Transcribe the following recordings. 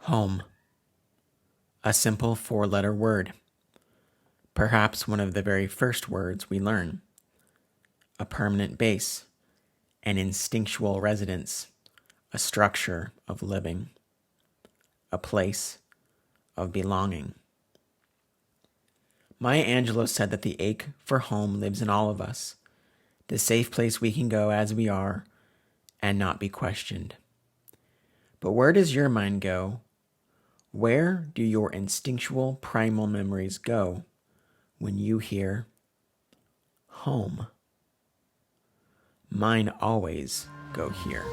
Home. A simple four-letter word. Perhaps one of the very first words we learn. A permanent base. An instinctual residence. A structure of living. A place of belonging. Maya Angelou said that the ache for home lives in all of us, the safe place we can go as we are and not be questioned. But where does your mind go? Where do your instinctual primal memories go when you hear home? Mine always go here.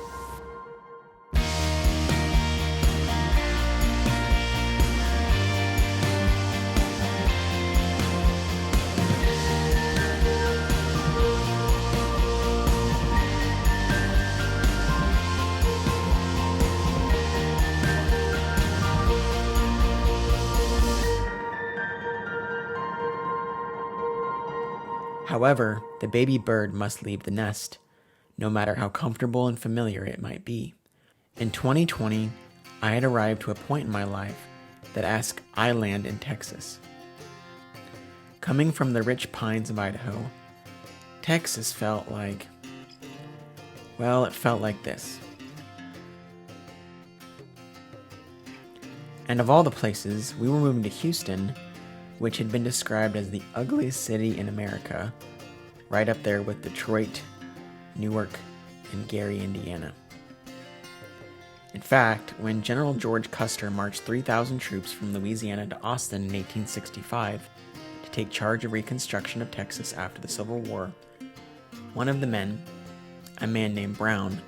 However, the baby bird must leave the nest, no matter how comfortable and familiar it might be. In 2020, I had arrived to a point in my life that asked I land in Texas. Coming from the rich pines of Idaho, Texas felt like, well, it felt like this. And of all the places, we were moving to Houston, which had been described as the ugliest city in America, right up there with Detroit, Newark, and Gary, Indiana. In fact, when General George Custer marched 3,000 troops from Louisiana to Austin in 1865 to take charge of reconstruction of Texas after the Civil War, one of the men, a man named Brown,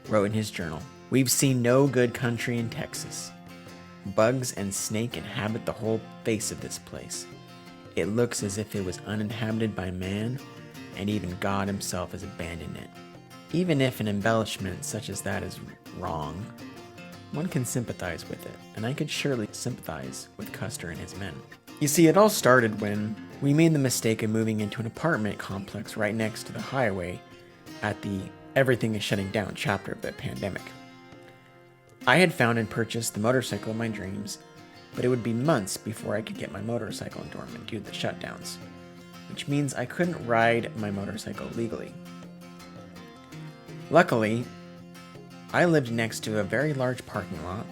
wrote in his journal, "We've seen no good country in Texas. Bugs and snake inhabit the whole face of this place. It looks as if it was uninhabited by man, and even God himself has abandoned it." Even if an embellishment such as that is wrong, one can sympathize with it, and I could surely sympathize with Custer and his men. You see, it all started when we made the mistake of moving into an apartment complex right next to the highway at the everything is shutting down chapter of the pandemic. I had found and purchased the motorcycle of my dreams, but it would be months before I could get my motorcycle endorphin due to the shutdowns, which means I couldn't ride my motorcycle legally. Luckily, I lived next to a very large parking lot,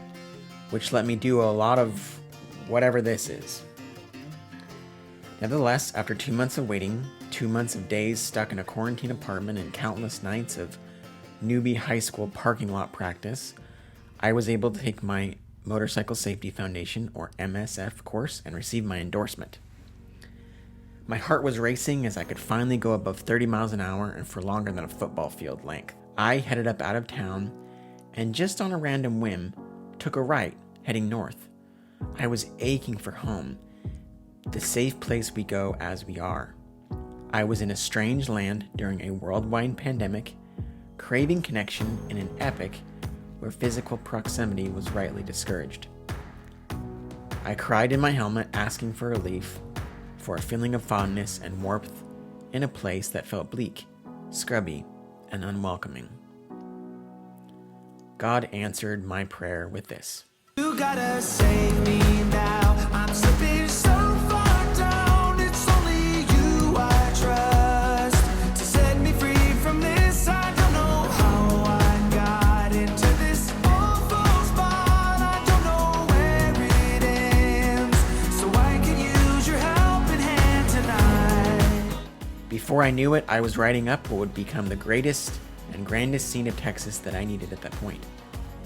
which let me do a lot of whatever this is. Nevertheless, after 2 months of waiting, 2 months of days stuck in a quarantine apartment, and countless nights of newbie high school parking lot practice, I was able to take my Motorcycle Safety Foundation, or MSF, course and receive my endorsement. My heart was racing as I could finally go above 30 miles an hour and for longer than a football field length. I headed up out of town and just on a random whim, took a right, heading north. I was aching for home, the safe place we go as we are. I was in a strange land during a worldwide pandemic, craving connection in an epoch where physical proximity was rightly discouraged. I cried in my helmet, asking for relief, for a feeling of fondness and warmth in a place that felt bleak, scrubby, and unwelcoming. God answered my prayer with this. "You gotta save me now. I'm slipping so far down. It's only you I trust to set me free from this. I don't know how I got into this awful spot. I don't know where it ends, so I could use your helping hand tonight." Before I knew it, I was riding up what would become the greatest and grandest scene of Texas that I needed at that point,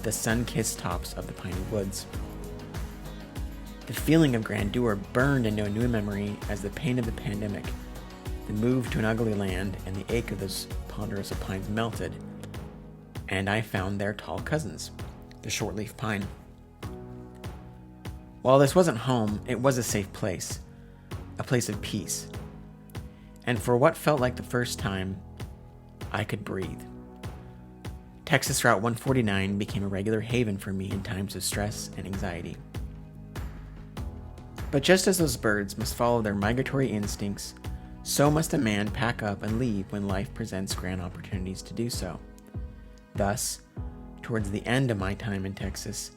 the sun-kissed tops of the Piney Woods. The feeling of grandeur burned into a new memory as the pain of the pandemic, the move to an ugly land, and the ache of those ponderous pines melted, and I found their tall cousins, the shortleaf pine. While this wasn't home, it was a safe place, a place of peace, and for what felt like the first time, I could breathe. Texas Route 149 became a regular haven for me in times of stress and anxiety. But just as those birds must follow their migratory instincts, so must a man pack up and leave when life presents grand opportunities to do so. Thus, towards the end of my time in Texas,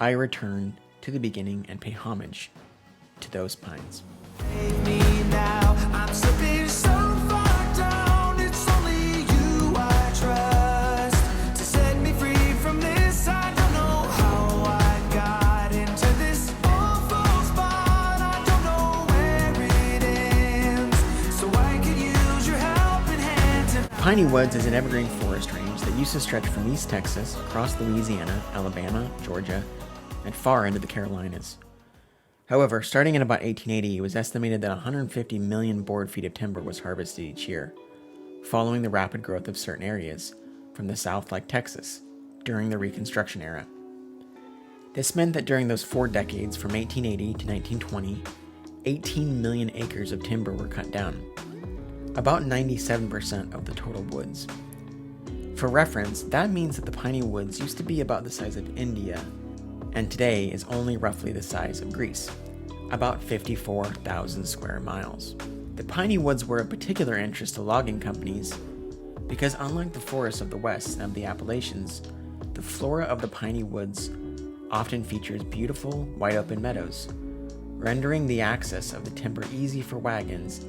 I return to the beginning and pay homage to those pines. Save me now. I'm slipping so far down. It's only you I trust to set me free from this. I don't know how I got into this awful spot. I don't know where it ends, so I could use your helping hand. Piney Woods is an evergreen forest range that used to stretch from East Texas across Louisiana, Alabama, Georgia, and far into the Carolinas. However, starting in about 1880, it was estimated that 150 million board feet of timber was harvested each year, following the rapid growth of certain areas from the south like Texas during the Reconstruction era. This meant that during those 4 decades, from 1880 to 1920, 18 million acres of timber were cut down, about 97% of the total woods. For reference, that means that the Piney Woods used to be about the size of India, and today is only roughly the size of Greece, about 54,000 square miles. The Piney Woods were of particular interest to logging companies because, unlike the forests of the West and of the Appalachians, the flora of the Piney Woods often features beautiful, wide-open meadows, rendering the access of the timber easy for wagons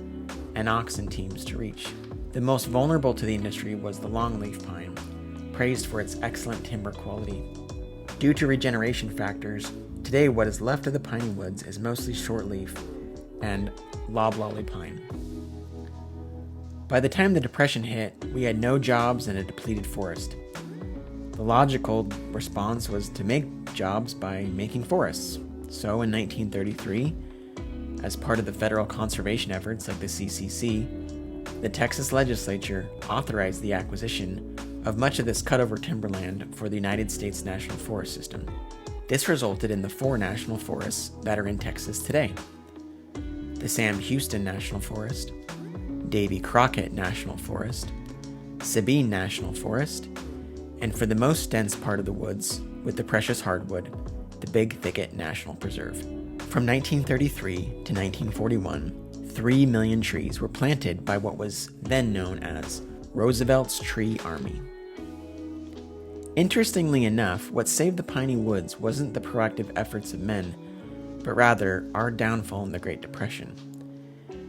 and oxen teams to reach. The most vulnerable to the industry was the longleaf pine, praised for its excellent timber quality. Due to regeneration factors, today what is left of the Piney Woods is mostly shortleaf and loblolly pine. By the time the Depression hit, we had no jobs and a depleted forest. The logical response was to make jobs by making forests. So in 1933, as part of the federal conservation efforts of the CCC, the Texas legislature authorized the acquisition of much of this cutover timberland for the United States National Forest System. This resulted in the 4 national forests that are in Texas today: the Sam Houston National Forest, Davy Crockett National Forest, Sabine National Forest, and for the most dense part of the woods, with the precious hardwood, the Big Thicket National Preserve. From 1933 to 1941, 3 million trees were planted by what was then known as Roosevelt's Tree Army. Interestingly enough, what saved the Piney Woods wasn't the proactive efforts of men, but rather our downfall in the Great Depression.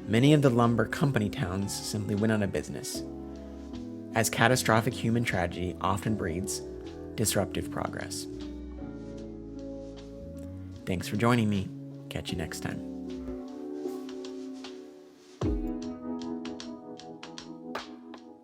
Many of the lumber company towns simply went out of business, as catastrophic human tragedy often breeds disruptive progress. Thanks for joining me. Catch you next time.